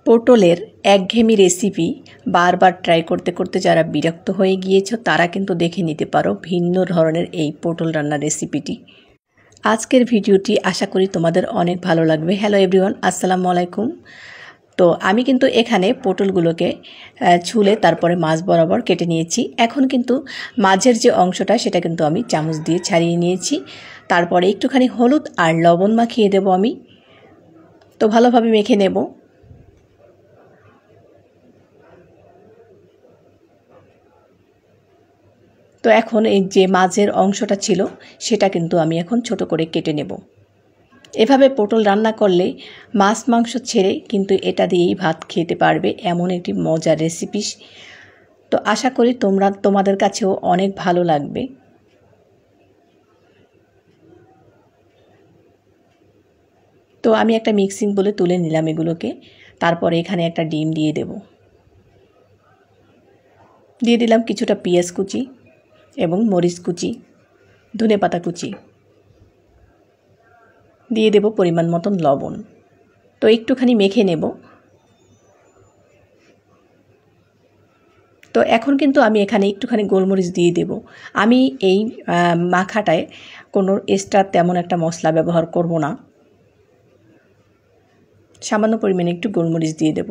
পটলের একঘেয়েমি রেসিপি বারবার ট্রাই করতে করতে যারা বিরক্ত হয়ে গিয়েছো তারা কিন্তু দেখে নিতে পারো ভিন্ন ধরনের এই পটল রান্নার রেসিপিটি। আজকের ভিডিওটি আশা করি তোমাদের অনেক ভালো লাগবে। হ্যালো এভরিওয়ান, আসসালামু আলাইকুম। তো আমি কিন্তু এখানে পটলগুলোকে ছুলে তারপরে মাছ বরাবর কেটে নিয়েছি। এখন কিন্তু মাঝের যে অংশটা সেটা কিন্তু আমি চামচ দিয়ে ছাড়িয়ে নিয়েছি। তারপরে একটুখানি হলুদ আর লবণ মাখিয়ে দেব আমি। তো ভালোভাবে মেখে নেব। তো এখন এই যে মাঝের অংশটা ছিল সেটা কিন্তু আমি এখন ছোট করে কেটে নেব। এভাবে পটল রান্না করলে মাছ মাংস ছেড়ে কিন্তু এটা দিয়েই ভাত খেতে পারবে, এমন একটি মজার রেসিপি। তো আশা করি তোমাদের কাছেও অনেক ভালো লাগবে। তো আমি একটা মিক্সিং বলে তুলে নিলাম এগুলোকে। তারপরে এখানে একটা ডিম দিয়ে দেব। দিয়ে দিলাম কিছুটা পেঁয়াজ কুচি এবং মরিচ কুচি, ধনেপাতা কুচি, দিয়ে দেব পরিমাণ মতন লবণ। তো একটুখানি মেখে নেব। তো এখন কিন্তু আমি এখানে একটুখানি গোলমরিচ দিয়ে দেব। আমি এই মাখাটায় কোনো এক্সট্রা তেমন একটা মশলা ব্যবহার করব না, সামান্য পরিমাণে একটু গোলমরিচ দিয়ে দেব।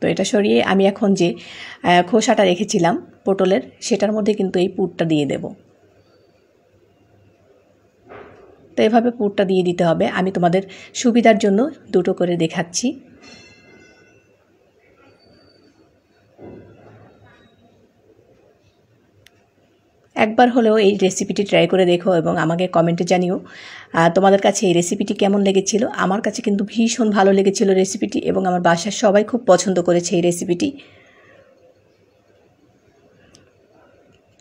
তো এটা সরিয়ে আমি এখন যে খোসাটা রেখেছিলাম পটলের, সেটার মধ্যে কিন্তু এই পুরটা দিয়ে দেব। তো এভাবে পুরটা দিয়ে দিতে হবে। আমি তোমাদের সুবিধার জন্য দুটো করে দেখাচ্ছি। একবার হলেও এই রেসিপিটি ট্রাই করে দেখো এবং আমাকে কমেন্টে জানিও তোমাদের কাছে এই রেসিপিটি কেমন লেগেছিল। আমার কাছে কিন্তু ভীষণ ভালো লেগেছিল রেসিপিটি, এবং আমার বাসার সবাই খুব পছন্দ করেছে এই রেসিপিটি।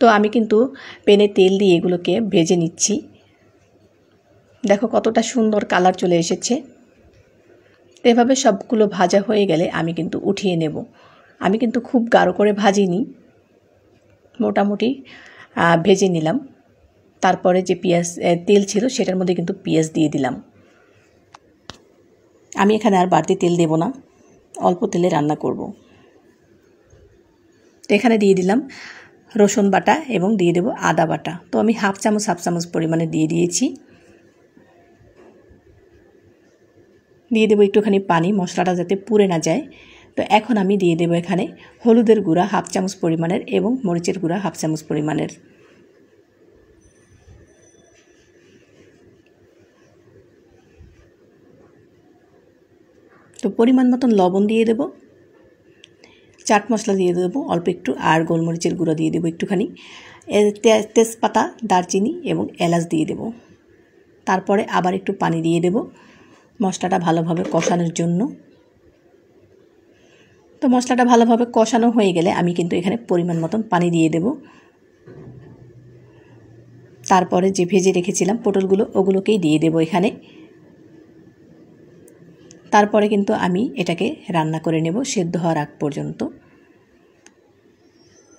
তো আমি কিন্তু প্যানে তেল দিয়ে এগুলোকে ভেজে নিচ্ছি। দেখো কতটা সুন্দর কালার চলে এসেছে। এভাবে সবগুলো ভাজা হয়ে গেলে আমি কিন্তু উঠিয়ে নেব। আমি কিন্তু খুব গাঢ় করে ভাজিনি, মোটামুটি ভেজে নিলাম। তারপরে যে তেল ছিল সেটার মধ্যে কিন্তু পেঁয়াজ দিয়ে দিলাম। আমি এখানে আর বাড়তি তেল দেব না, অল্প তেলে রান্না করব। তো এখানে দিয়ে দিলাম রসুন বাটা এবং দিয়ে দেব আদা বাটা। তো আমি হাফ চামচ পরিমাণে দিয়ে দিয়েছি। দিয়ে দেবো একটুখানি পানি, মশলাটা যাতে পুড়ে না যায়। তো এখন আমি দিয়ে দেবো এখানে হলুদের গুঁড়া হাফ চামচ পরিমাণের এবং মরিচের গুঁড়া হাফ চামচ পরিমাণের। তো পরিমাণ মতন লবণ দিয়ে দেব, চাট মশলা দিয়ে দেবো অল্প একটু, আর গোলমরিচের গুঁড়ো দিয়ে দেবো একটুখানি, তেজপাতা, দারচিনি এবং এলাচ দিয়ে দেব। তারপরে আবার একটু পানি দিয়ে দেব মশলাটা ভালোভাবে কষানোর জন্য। তো মশলাটা ভালোভাবে কষানো হয়ে গেলে আমি কিন্তু এখানে পরিমাণ মতন পানি দিয়ে দেব। তারপরে যে ভেজে রেখেছিলাম পটলগুলো ওগুলোকেই দিয়ে দেব এখানে। তারপরে কিন্তু আমি এটাকে রান্না করে নেব সেদ্ধ হওয়ার আগ পর্যন্ত।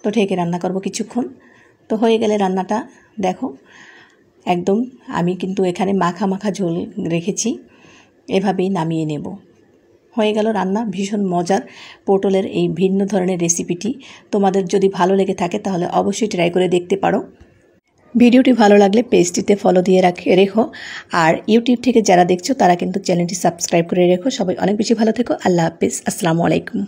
তো ঢেকে রান্না করব কিছুক্ষণ। তো হয়ে গেলে রান্নাটা দেখো একদম, আমি কিন্তু এখানে মাখা মাখা ঝোল রেখেছি, এভাবেই নামিয়ে নেব। হয়ে গেল রান্না। ভীষণ মজার পটলের এই ভিন্ন ধরনের রেসিপিটি তোমাদের যদি ভালো লেগে থাকে তাহলে অবশ্যই ট্রাই করে দেখতে পারো। ভিডিওটি ভালো লাগলে পেজটিতে ফলো দিয়ে রেখো, আর ইউটিউব থেকে যারা দেখছো তারা কিন্তু চ্যানেলটি সাবস্ক্রাইব করে রেখো। সবাই অনেক বেশি ভালো থেকো। আল্লাহ হাফিজ, আসসালামু আলাইকুম।